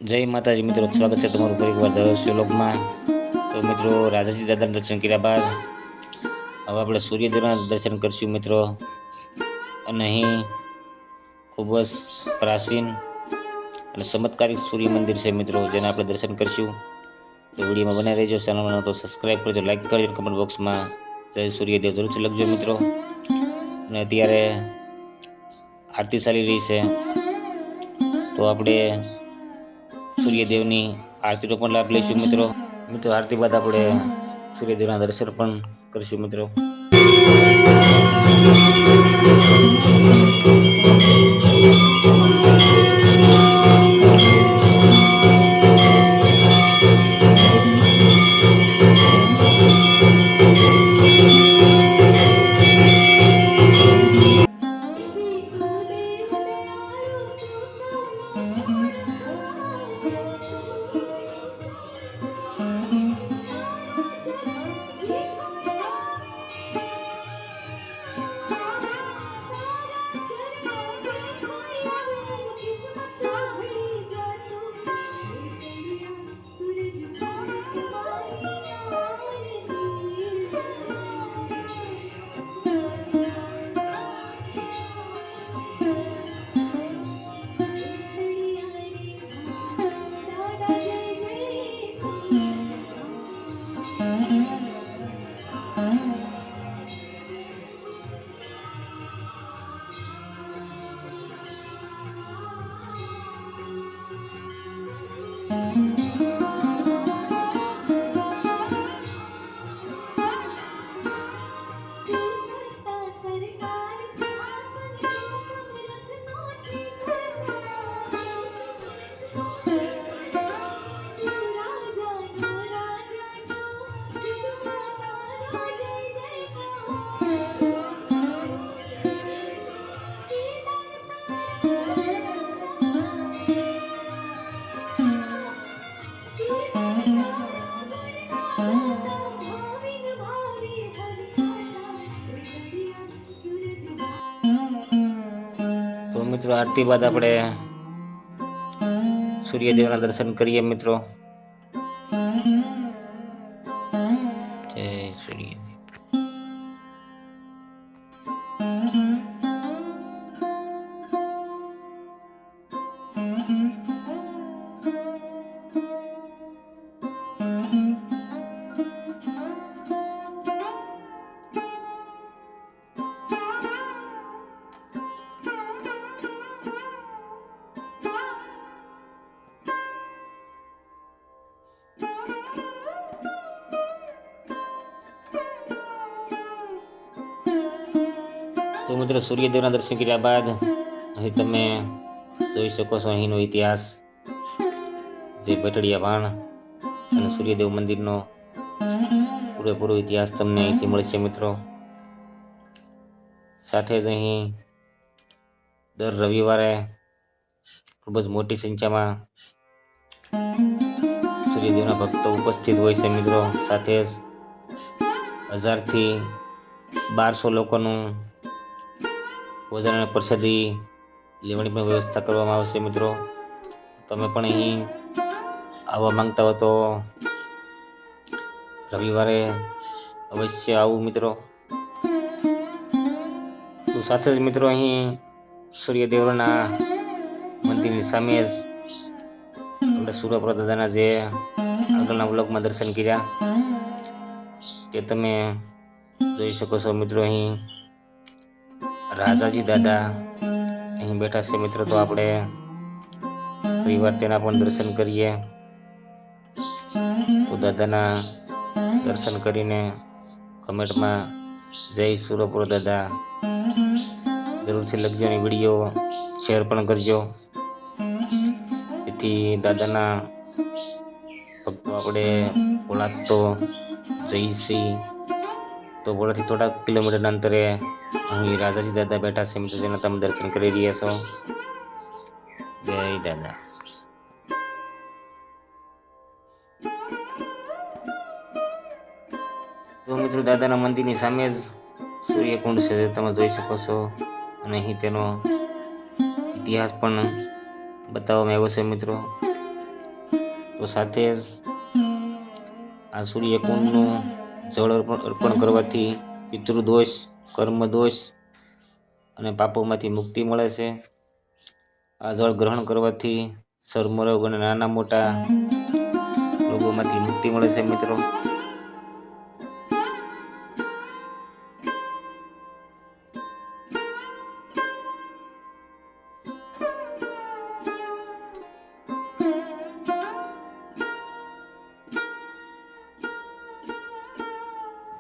જય માતાજી મિત્રો, સ્વાગત છે તમારું ફરી એકવાર દર્શલોકમાં। તો મિત્રો, રાજાજી દાદાના દર્શન કર્યા બાદ હવે આપણે સૂર્યદેવના દર્શન કરશું મિત્રો। અને અહીં ખૂબ જ પ્રાચીન અને ચમત્કારિક સૂર્ય મંદિર છે મિત્રો, જેના આપણે દર્શન કરશું। તો વિડીયોમાં બને રહેજો, ચેનલમાં તો સબસ્ક્રાઈબ કરજો, લાઈક કરજો, કમેન્ટ બોક્સમાં જય સૂર્યદેવ જરૂરથી લખજો મિત્રો। અને અત્યારે આરતી ચાલી રહી છે, તો આપણે સૂર્યદેવની આરતીનો પણ લાભ લઈશું મિત્રો। આરતી બાદ આપણે સૂર્યદેવના દર્શન પણ કરીશું મિત્રો। તો મિત્રો, આરતી બાદ આપણે સૂર્યદેવના દર્શન કરીએ મિત્રો। જય સૂર્યદેવ। તો મિત્રો, સૂર્યદેવના દર્શન કર્યા બાદ અહીં તમે જોઈ શકો છો અહીંનો ઇતિહાસ, જે ભેટડિયા ભાણ અને સૂર્યદેવ મંદિરનો પૂરેપૂરો ઇતિહાસ તમને અહીંથી મળશે મિત્રો। સાથે જ અહીં દર રવિવારે ખૂબ જ મોટી સંખ્યામાં સૂર્યદેવના ભક્તો ઉપસ્થિત હોય છે મિત્રો। સાથે જ 1000થી 1200 લોકોનું ભોજન અને પ્રસાદી લેવાની પણ વ્યવસ્થા કરવામાં આવશે મિત્રો। તમે પણ અહીં આવવા માંગતા હો તો રવિવારે અવશ્ય આવું મિત્રો। તો સાથે જ મિત્રો, અહીં સૂર્યદેવના મંદિરની સામે જ આપણે સુરપુરા દાદાના જે આગળના વ્લોગમાં દર્શન કર્યા તે તમે જોઈ શકો છો મિત્રો। અહીં રાજાજી દાદા અહીં બેઠા છે મિત્રો, તો આપણે ફરીવાર તેના પણ દર્શન કરીએ। તો દાદાના દર્શન કરીને કમેન્ટમાં જય સુરપુરા દાદા જરૂરથી લખજો અને વિડીયો શેર પણ કરજો, જેથી દાદાના ભક્તો આપણે બોલાત તો જઈશી। તો બોલાથી થોડા કિલોમીટરના અંતરે અહીં રાજાજી દાદા બેઠા છે મિત્રો, જેના તમે દર્શન કરી રહ્યા છો। જય દાદા। તો મિત્રો, દાદાના મંદિરની સામે જ સૂર્યકુંડ છે, જે તમે જોઈ શકો છો। અને અહીં તેનો ઇતિહાસ પણ બતાવવામાં આવ્યો છે મિત્રો। તો સાથે જ આ સૂર્યકુંડનું જળ અર્પણ કરવાથી પિતૃદોષ, કર્મદોષ અને પાપોમાંથી મુક્તિ મળે છે. આ જળ ગ્રહણ કરવાથી ચર્મરોગ અને નાના મોટા રોગોમાંથી મુક્તિ મળે છે મિત્રો.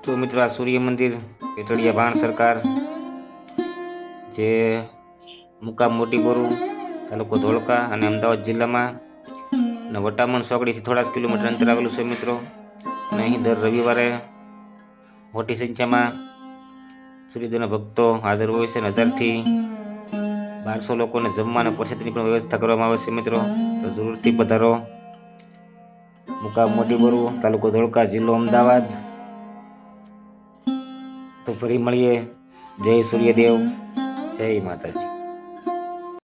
તો મિત્રો આ સૂર્ય મંદિર પેટડિયા ભાણ સરકાર, જે મુકામ મોટી બોરુ, તાલુકો ધોળકા અને અમદાવાદ જિલ્લામાં અને વટામણ ચોકડીથી થોડા જ કિલોમીટર અંતર આવેલું છે મિત્રો. અને અહીં દર રવિવારે મોટી સંખ્યામાં સૂર્યદેવના ભક્તો હાજર હોય છે અને 1000થી 1200 લોકોને જમવા અને પ્રસાદની પણ વ્યવસ્થા કરવામાં આવે છે મિત્રો. તો જરૂરથી પધારો. મુકામ મોટી બોરુ, તાલુકો ધોળકા, જિલ્લો અમદાવાદ. તો ફરી મળીએ. જય સૂર્યદેવ, જય માતાજી.